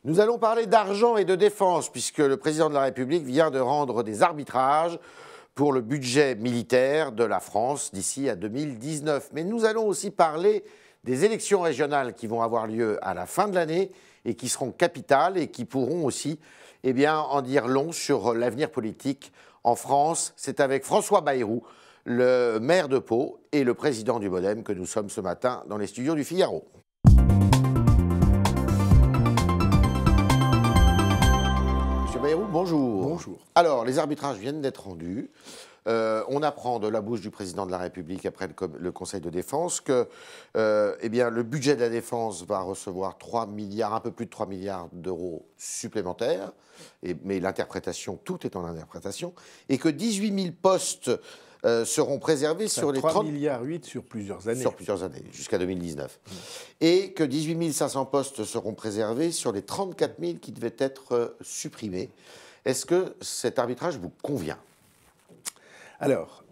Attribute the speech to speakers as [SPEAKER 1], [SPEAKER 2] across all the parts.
[SPEAKER 1] Nous allons parler d'argent et de défense, puisque le président de la République vient de rendre des arbitrages pour le budget militaire de la France d'ici à 2019. Mais nous allons aussi parler des élections régionales qui vont avoir lieu à la fin de l'année et qui seront capitales et qui pourront aussi en dire long sur l'avenir politique en France. C'est avec François Bayrou, le maire de Pau et le président du MoDem, que nous sommes ce matin dans les studios du Figaro. Bayrou, bonjour.
[SPEAKER 2] Bonjour.
[SPEAKER 1] Alors, les arbitrages viennent d'être rendus. On apprend de la bouche du président de la République après le Conseil de défense que le budget de la défense va recevoir 3 milliards, un peu plus de 3 milliards d'euros supplémentaires. Mais l'interprétation, tout est en interprétation. Et que 18 000 postes seront préservés sur les
[SPEAKER 2] 3,8 milliards sur plusieurs années.
[SPEAKER 1] Sur plusieurs années, jusqu'à 2019. Et que 18 500 postes seront préservés sur les 34 000 qui devaient être supprimés. Est-ce que cet arbitrage vous convient ?
[SPEAKER 2] Alors,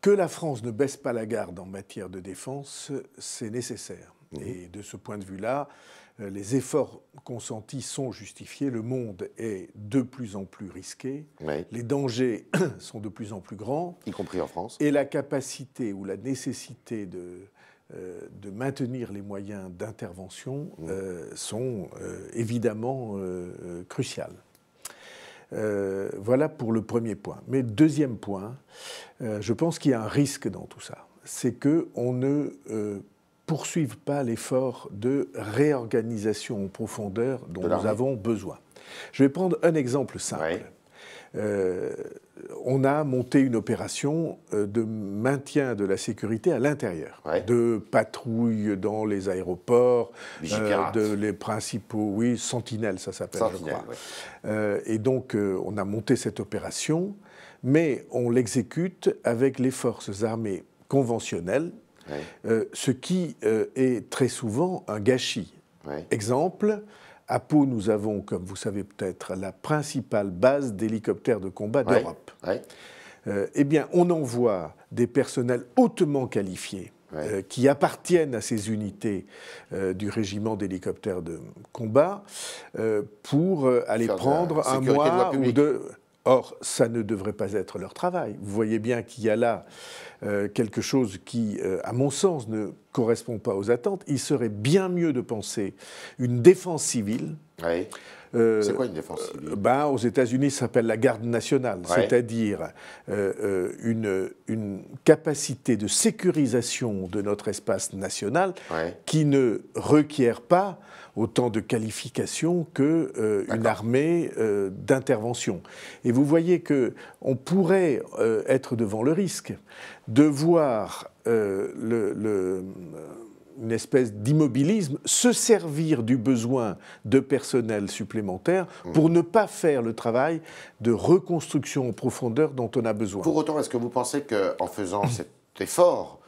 [SPEAKER 2] que la France ne baisse pas la garde en matière de défense, c'est nécessaire. Et de ce point de vue-là, les efforts consentis sont justifiés. Le monde est de plus en plus risqué.
[SPEAKER 1] Oui.
[SPEAKER 2] Les dangers sont de plus en plus grands.
[SPEAKER 1] Y compris en France.
[SPEAKER 2] Et la capacité ou la nécessité de maintenir les moyens d'intervention sont évidemment cruciales. Voilà pour le premier point. Mais deuxième point, je pense qu'il y a un risque dans tout ça. C'est qu'on ne poursuivent pas l'effort de réorganisation en profondeur dont nous avons besoin. Je vais prendre un exemple simple. Oui. On a monté une opération de maintien de la sécurité à l'intérieur, de patrouille dans les aéroports, les principaux, sentinelles, ça s'appelle, je crois. Et donc, on a monté cette opération, mais on l'exécute avec les forces armées conventionnelles, ce qui est très souvent un gâchis. Exemple, à Pau, nous avons, comme vous savez peut-être, la principale base d'hélicoptères de combat d'Europe. Eh bien, on envoie des personnels hautement qualifiés qui appartiennent à ces unités du régiment d'hélicoptères de combat pour aller prendre un mois ou deux. Or, ça ne devrait pas être leur travail. Vous voyez bien qu'il y a là quelque chose qui, à mon sens, ne correspond pas aux attentes. Il serait bien mieux de penser une défense civile.
[SPEAKER 1] Oui. C'est quoi une défense civile ?
[SPEAKER 2] Aux États-Unis, ça s'appelle la garde nationale, c'est-à-dire une capacité de sécurisation de notre espace national qui ne requiert pas autant de qualifications qu'une armée d'intervention. Et vous voyez qu'on pourrait être devant le risque de voir une espèce d'immobilisme, se servir du besoin de personnel supplémentaire pour ne pas faire le travail de reconstruction en profondeur dont on a besoin.
[SPEAKER 1] Pour autant, est-ce que vous pensez qu'en faisant cet effort,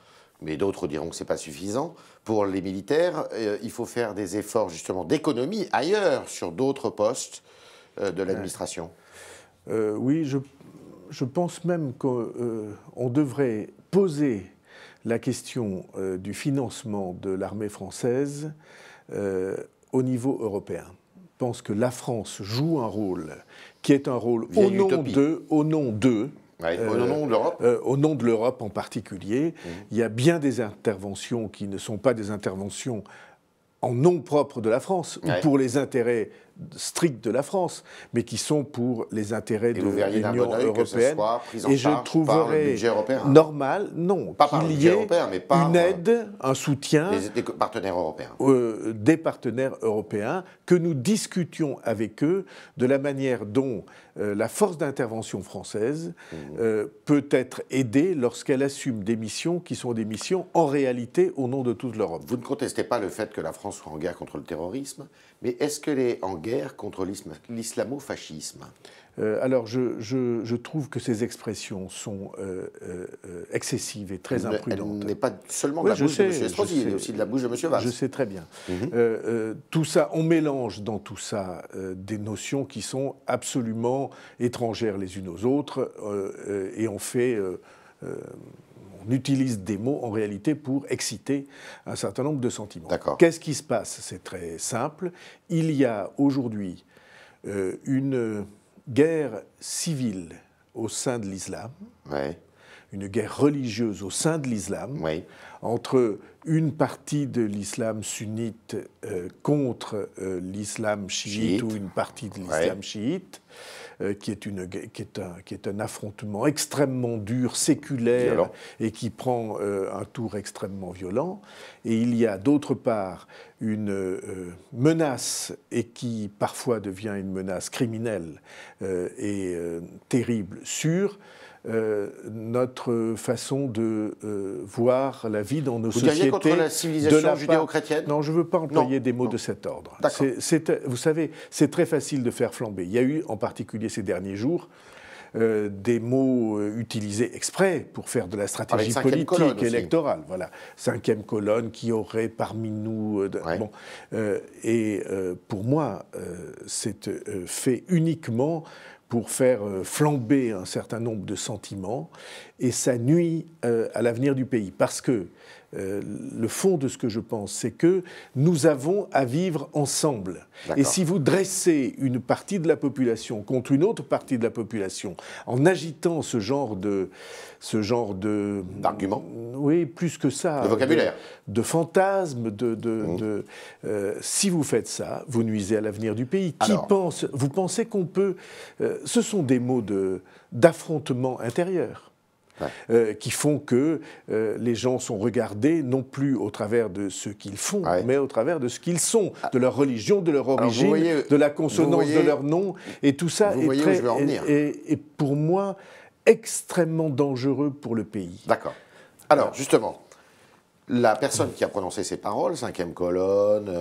[SPEAKER 1] mais d'autres diront que ce n'est pas suffisant, pour les militaires, il faut faire des efforts justement d'économie ailleurs, sur d'autres postes de l'administration ?
[SPEAKER 2] Oui, je pense même qu'on devrait poser la question du financement de l'armée française au niveau européen. Je pense que la France joue un rôle qui est un rôle au nom de l'Europe en particulier. Il y a bien des interventions qui ne sont pas des interventions en nom propre de la France, ou pour les intérêts stricts de la France, mais qui sont pour les intérêts de l'Union européenne. Et je trouverais normal, qu'il y ait une aide, un soutien
[SPEAKER 1] des partenaires européens.
[SPEAKER 2] Des partenaires européens, que nous discutions avec eux de la manière dont la force d'intervention française peut être aidée lorsqu'elle assume des missions qui sont des missions en réalité au nom de toute l'Europe.
[SPEAKER 1] Vous ne contestez pas le fait que la France soit en guerre contre le terrorisme, mais est-ce qu'elle est en guerre contre l'islamo-fascisme ?
[SPEAKER 2] Alors, je trouve que ces expressions sont excessives et très imprudentes.
[SPEAKER 1] Elle n'est pas seulement de la bouche de M. Estrosi, elle est aussi de la bouche de M. Valls.
[SPEAKER 2] Je sais très bien. Tout ça, on mélange dans tout ça des notions qui sont absolument étrangères les unes aux autres, et on On utilise des mots en réalité pour exciter un certain nombre de sentiments. Qu'est-ce qui se passe? C'est très simple. Il y a aujourd'hui une guerre civile au sein de l'islam, une guerre religieuse au sein de l'islam, entre une partie de l'islam sunnite contre l'islam chiite ou une partie de l'islam chiite, qui est un affrontement extrêmement dur, séculaire, violent, et qui prend un tour extrêmement violent. Et il y a d'autre part une menace, et qui parfois devient une menace criminelle et terrible, sur notre façon de voir la vie dans nos sociétés.
[SPEAKER 1] Vous diriez contre la civilisation judéo-chrétienne?
[SPEAKER 2] Non, je ne veux pas employer des mots de cet ordre. Vous savez, c'est très facile de faire flamber. Il y a eu, en particulier ces derniers jours, des mots utilisés exprès pour faire de la stratégie politique électorale. Voilà, cinquième colonne qui aurait parmi nous... pour moi, c'est fait uniquement pour faire flamber un certain nombre de sentiments, et ça nuit à l'avenir du pays. Parce que le fond de ce que je pense, c'est que nous avons à vivre ensemble. Et si vous dressez une partie de la population contre une autre partie de la population, en agitant ce genre
[SPEAKER 1] d'argument,
[SPEAKER 2] oui, plus que ça,
[SPEAKER 1] de vocabulaire,
[SPEAKER 2] de fantasmes, si vous faites ça, vous nuisez à l'avenir du pays. Vous pensez qu'on peut... ce sont des mots d'affrontement intérieur. Qui font que les gens sont regardés non plus au travers de ce qu'ils font, mais au travers de ce qu'ils sont, de leur religion, de leur origine, de la consonance de leur nom, et tout ça est pour moi extrêmement dangereux pour le pays.
[SPEAKER 1] D'accord. Alors, justement, la personne qui a prononcé ces paroles, cinquième colonne,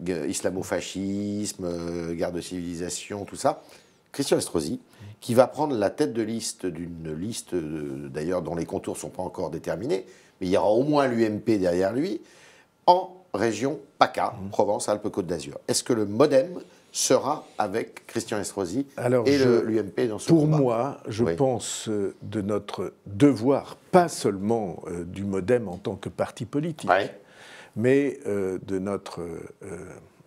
[SPEAKER 1] islamo-fascisme, guerre de civilisation, tout ça, Christian Estrosi, qui va prendre la tête de liste d'une liste, d'ailleurs, dont les contours ne sont pas encore déterminés, mais il y aura au moins l'UMP derrière lui, en région PACA, Provence-Alpes-Côte d'Azur. Est-ce que le MoDem sera avec Christian Estrosi et l'UMP dans ce combat?
[SPEAKER 2] Pour moi, je pense de notre devoir, pas seulement du MoDem en tant que parti politique, mais de notre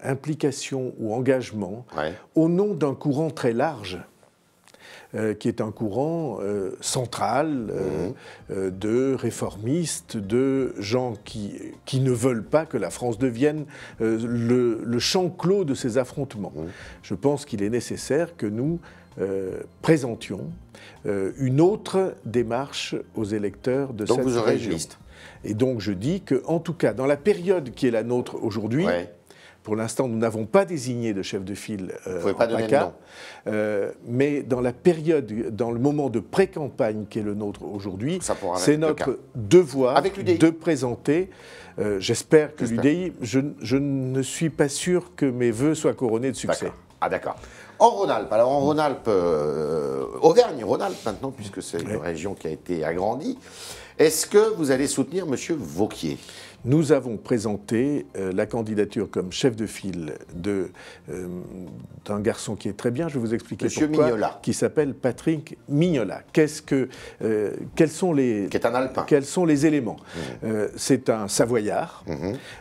[SPEAKER 2] implication ou engagement au nom d'un courant très large, qui est un courant central de réformistes, de gens qui ne veulent pas que la France devienne le champ clos de ces affrontements. Je pense qu'il est nécessaire que nous présentions une autre démarche aux électeurs de cette région.
[SPEAKER 1] Donc vous aurez une liste.
[SPEAKER 2] Et donc je dis qu'en tout cas, dans la période qui est la nôtre aujourd'hui, pour l'instant, nous n'avons pas désigné de chef de file en PACA, mais dans la période, dans le moment de pré-campagne qui est le nôtre aujourd'hui, c'est notre devoir de présenter. J'espère que l'UDI, je ne suis pas sûr que mes vœux soient couronnés de succès.
[SPEAKER 1] D'accord. En Rhône-Alpes, alors en Rhône-Alpes, Auvergne-Rhône-Alpes maintenant, puisque c'est une région qui a été agrandie, est-ce que vous allez soutenir M. Wauquiez ?
[SPEAKER 2] Nous avons présenté la candidature comme chef de file d'un garçon qui est très bien, je vais vous expliquer pourquoi,
[SPEAKER 1] Mignola,
[SPEAKER 2] qui s'appelle Patrick Mignola. Quels sont les éléments? C'est un Savoyard,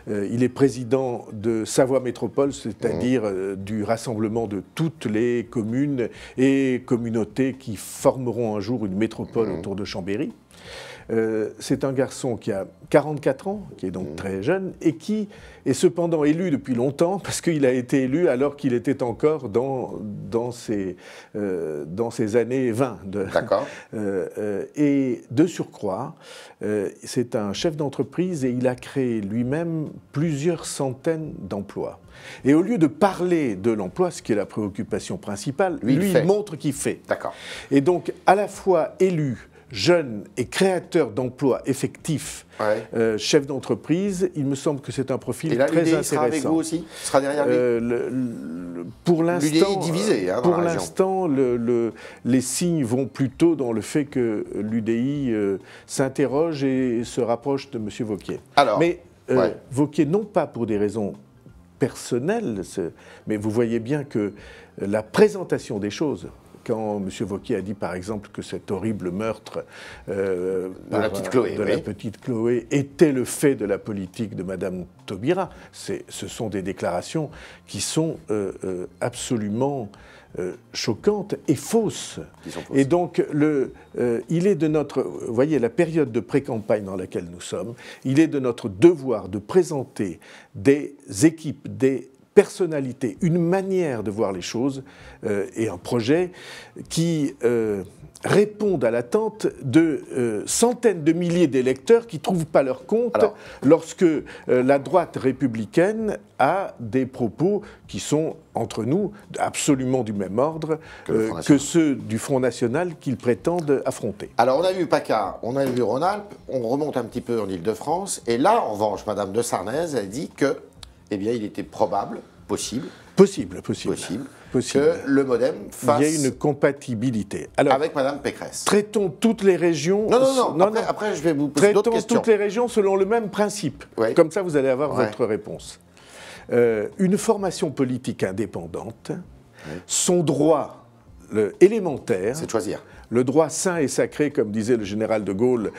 [SPEAKER 2] il est président de Savoie Métropole, c'est-à-dire du rassemblement de toutes les communes et communautés qui formeront un jour une métropole autour de Chambéry. C'est un garçon qui a 44 ans, qui est donc très jeune, et qui est cependant élu depuis longtemps, parce qu'il a été élu alors qu'il était encore dans ses années 20.
[SPEAKER 1] D'accord.
[SPEAKER 2] Et de surcroît, c'est un chef d'entreprise et il a créé lui-même plusieurs centaines d'emplois. Et au lieu de parler de l'emploi, ce qui est la préoccupation principale, lui il montre qu'il fait.
[SPEAKER 1] D'accord.
[SPEAKER 2] Et donc, à la fois élu, jeune et créateur d'emplois effectifs, chef d'entreprise, il me semble que c'est un profil très intéressant. Il
[SPEAKER 1] sera avec vous aussi? Il sera derrière lui?
[SPEAKER 2] Pour l'instant,
[SPEAKER 1] l'UDI divisé,
[SPEAKER 2] pour l'instant, les signes vont plutôt dans le fait que l'UDI s'interroge et se rapproche de M. Wauquiez. Mais Wauquiez, non pas pour des raisons personnelles, mais vous voyez bien que la présentation des choses quand M. Wauquiez a dit par exemple que cet horrible meurtre
[SPEAKER 1] de la petite Chloé
[SPEAKER 2] était le fait de la politique de Mme Taubira. Ce sont des déclarations qui sont absolument choquantes et fausses. Et donc, il est de notre... Vous voyez, la période de pré-campagne dans laquelle nous sommes, il est de notre devoir de présenter des équipes, des personnalité, une manière de voir les choses et un projet qui répondent à l'attente de centaines de milliers d'électeurs qui ne trouvent pas leur compte lorsque la droite républicaine a des propos qui sont, entre nous, absolument du même ordre que ceux du Front National qu'ils prétendent affronter.
[SPEAKER 1] Alors on a vu PACA, on a vu Rhône-Alpes, on remonte un petit peu en Île-de-France, et là, en revanche, Mme de Sarnez a dit que eh bien, il était probable, possible, que le MoDem fasse...
[SPEAKER 2] Il y a une compatibilité.
[SPEAKER 1] Alors, avec Mme Pécresse.
[SPEAKER 2] Traitons toutes les régions...
[SPEAKER 1] Après, je vais vous poser d'autres questions.
[SPEAKER 2] Traitons toutes les régions selon le même principe. Oui. Comme ça, vous allez avoir votre réponse. Une formation politique indépendante, son droit élémentaire...
[SPEAKER 1] C'est de choisir.
[SPEAKER 2] Le droit saint et sacré, comme disait le général de Gaulle,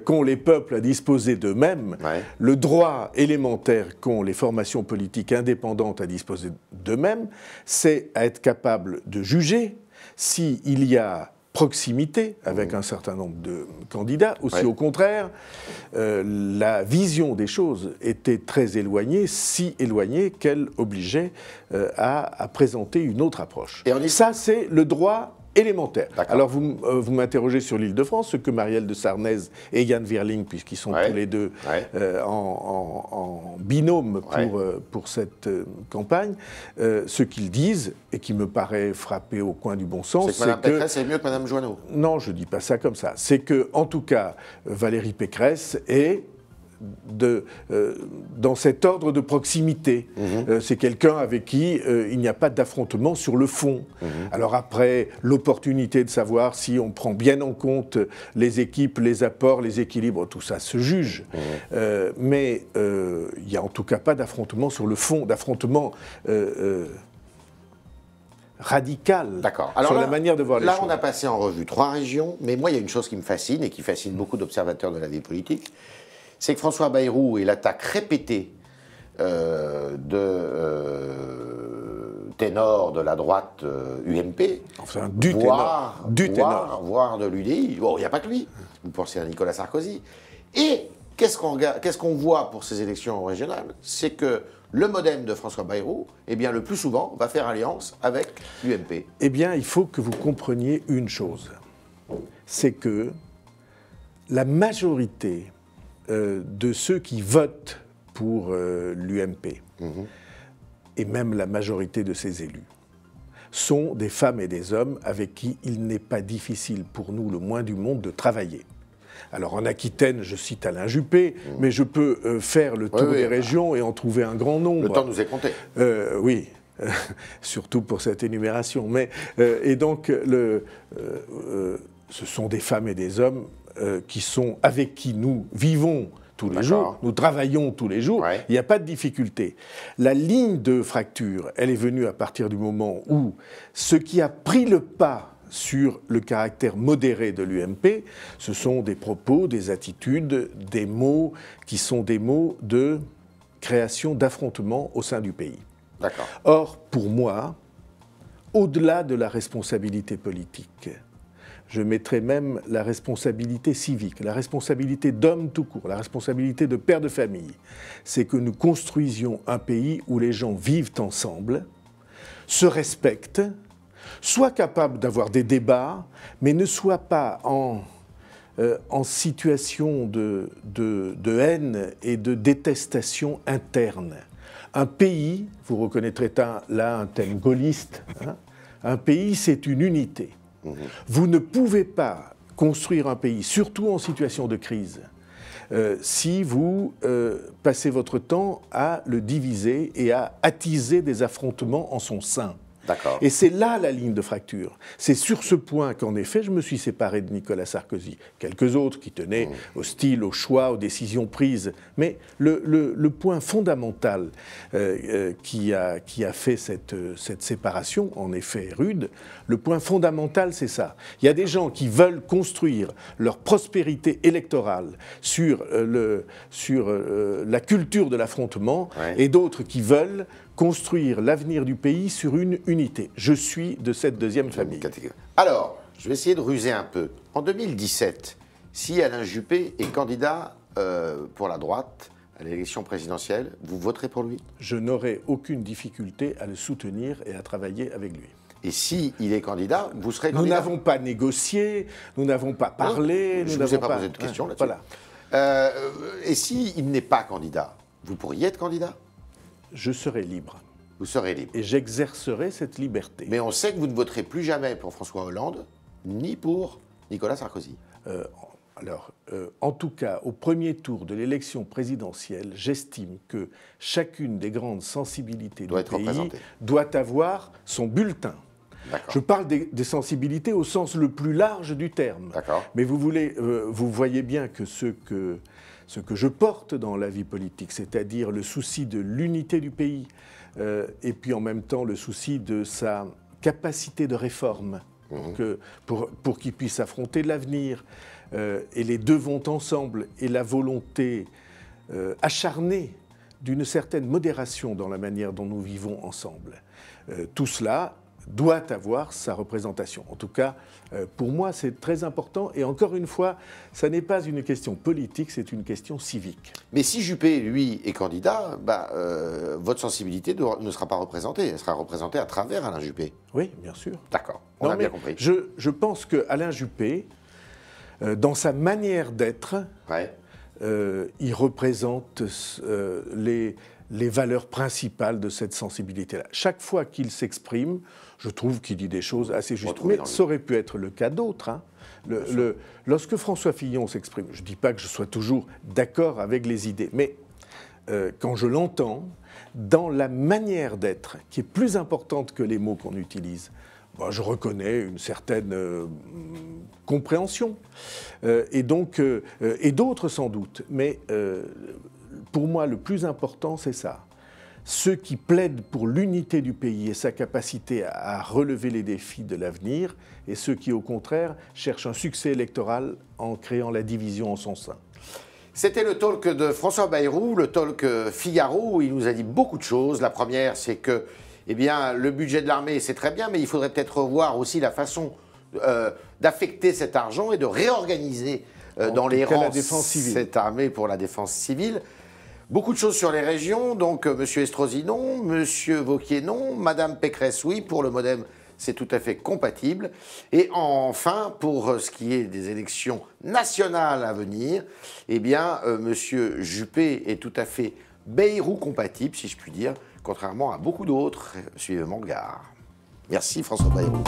[SPEAKER 2] qu'ont les peuples à disposer d'eux-mêmes, le droit élémentaire qu'ont les formations politiques indépendantes à disposer d'eux-mêmes, c'est à être capable de juger s'il y a proximité avec un certain nombre de candidats, ou si au contraire, la vision des choses était très éloignée, si éloignée qu'elle obligeait à présenter une autre approche. Et ça, c'est le droit élémentaire. Alors vous m'interrogez sur l'Île-de-France, ce que Marielle de Sarnez et Yann Wirling, puisqu'ils sont tous les deux en binôme pour cette campagne, ce qu'ils disent, et qui me paraît frapper au coin du bon sens,
[SPEAKER 1] c'est que Mme Pécresse est mieux que Mme Joanneau.
[SPEAKER 2] Non, je ne dis pas ça comme ça. C'est que, en tout cas, Valérie Pécresse est dans cet ordre de proximité. C'est quelqu'un avec qui il n'y a pas d'affrontement sur le fond. Alors après, l'opportunité de savoir si on prend bien en compte les équipes, les apports, les équilibres, tout ça se juge. Mais il n'y a en tout cas pas d'affrontement sur le fond, d'affrontement radical sur la manière de voir les choses.
[SPEAKER 1] Là, on a passé en revue 3 régions, mais moi, il y a une chose qui me fascine et qui fascine beaucoup d'observateurs de la vie politique, c'est que François Bayrou et l'attaque répétée ténors de la droite UMP,
[SPEAKER 2] enfin,
[SPEAKER 1] voire de l'UDI, bon, il n'y a pas que lui, vous pensez à Nicolas Sarkozy. Et qu'est-ce qu'on voit pour ces élections régionales? C'est que le MoDem de François Bayrou, eh bien, le plus souvent, va faire alliance avec l'UMP.
[SPEAKER 2] Eh bien, il faut que vous compreniez une chose, c'est que la majorité de ceux qui votent pour l'UMP, et même la majorité de ses élus, sont des femmes et des hommes avec qui il n'est pas difficile pour nous, le moins du monde, de travailler. Alors en Aquitaine, je cite Alain Juppé, mais je peux faire le tour des régions et en trouver un grand nombre.
[SPEAKER 1] Le temps nous est compté.
[SPEAKER 2] Oui, surtout pour cette énumération. Mais, et donc, ce sont des femmes et des hommes avec qui nous vivons tous les jours, nous travaillons tous les jours, il n'y a pas de difficulté. La ligne de fracture, elle est venue à partir du moment où ce qui a pris le pas sur le caractère modéré de l'UMP, ce sont des propos, des attitudes, des mots qui sont des mots de création d'affrontements au sein du pays. Or, pour moi, au-delà de la responsabilité politique, je mettrais même la responsabilité civique, la responsabilité d'homme tout court, la responsabilité de père de famille. C'est que nous construisions un pays où les gens vivent ensemble, se respectent, soient capables d'avoir des débats, mais ne soient pas en situation de haine et de détestation interne. Un pays, vous reconnaîtrez là un thème gaulliste, un pays c'est une unité. Vous ne pouvez pas construire un pays, surtout en situation de crise, si vous passez votre temps à le diviser et à attiser des affrontements en son sein.
[SPEAKER 1] D'accord.
[SPEAKER 2] Et c'est là la ligne de fracture. C'est sur ce point qu'en effet, je me suis séparé de Nicolas Sarkozy. Quelques autres qui tenaient au style, au choix, aux décisions prises. Mais le point fondamental qui a fait cette séparation, en effet rude, le point fondamental, c'est ça. Il y a des gens qui veulent construire leur prospérité électorale sur la culture de l'affrontement, et d'autres qui veulent construire l'avenir du pays sur une unité. Je suis de cette deuxième famille.
[SPEAKER 1] Alors, je vais essayer de ruser un peu. En 2017, si Alain Juppé est candidat pour la droite à l'élection présidentielle, vous voterez pour lui?
[SPEAKER 2] Je n'aurai aucune difficulté à le soutenir et à travailler avec lui.
[SPEAKER 1] Et s'il est candidat, vous serez candidat?
[SPEAKER 2] Nous n'avons pas négocié, nous n'avons pas parlé.
[SPEAKER 1] Je ne vous ai pas posé de questions là-dessus.
[SPEAKER 2] Voilà.
[SPEAKER 1] Et s'il n'est pas candidat, vous pourriez être candidat?
[SPEAKER 2] Je serai libre.
[SPEAKER 1] Vous serez libre.
[SPEAKER 2] Et j'exercerai cette liberté.
[SPEAKER 1] Mais on sait que vous ne voterez plus jamais pour François Hollande, ni pour Nicolas Sarkozy.
[SPEAKER 2] En tout cas, au premier tour de l'élection présidentielle, j'estime que chacune des grandes sensibilités du pays doit avoir son bulletin. Je parle des sensibilités au sens le plus large du terme. Mais vous voyez bien que ce que je porte dans la vie politique, c'est-à-dire le souci de l'unité du pays, et puis en même temps le souci de sa capacité de réforme, pour qu'il puisse affronter l'avenir, et les deux vont ensemble, et la volonté acharnée d'une certaine modération dans la manière dont nous vivons ensemble. Tout cela doit avoir sa représentation. En tout cas, pour moi, c'est très important. Et encore une fois, ça n'est pas une question politique, c'est une question civique.
[SPEAKER 1] Mais si Juppé, lui, est candidat, votre sensibilité ne sera pas représentée. Elle sera représentée à travers Alain Juppé.
[SPEAKER 2] Oui, bien sûr.
[SPEAKER 1] D'accord, on a bien compris.
[SPEAKER 2] Je pense qu'Alain Juppé, dans sa manière d'être, il représente les valeurs principales de cette sensibilité-là. Chaque fois qu'il s'exprime, je trouve qu'il dit des choses assez justes. Mais ça aurait pu être le cas d'autres. Lorsque François Fillon s'exprime, je ne dis pas que je sois toujours d'accord avec les idées, mais quand je l'entends, dans la manière d'être, qui est plus importante que les mots qu'on utilise, je reconnais une certaine compréhension, et d'autres sans doute. Mais pour moi, le plus important, c'est ça. Ceux qui plaident pour l'unité du pays et sa capacité à relever les défis de l'avenir, et ceux qui, au contraire, cherchent un succès électoral en créant la division en son sein.
[SPEAKER 1] C'était le talk de François Bayrou, le talk Figaro, où il nous a dit beaucoup de choses. La première, c'est que le budget de l'armée, c'est très bien, mais il faudrait peut-être revoir aussi la façon d'affecter cet argent et de réorganiser dans les rangs cette armée pour la défense civile. Beaucoup de choses sur les régions, donc M. Estrosi non, M. Wauquiez non, Mme Pécresse oui, pour le MoDem c'est tout à fait compatible. Et enfin, pour ce qui est des élections nationales à venir, M. Juppé est tout à fait Bayrou compatible, si je puis dire, contrairement à beaucoup d'autres. Suivez mon regard. Merci François Bayrou.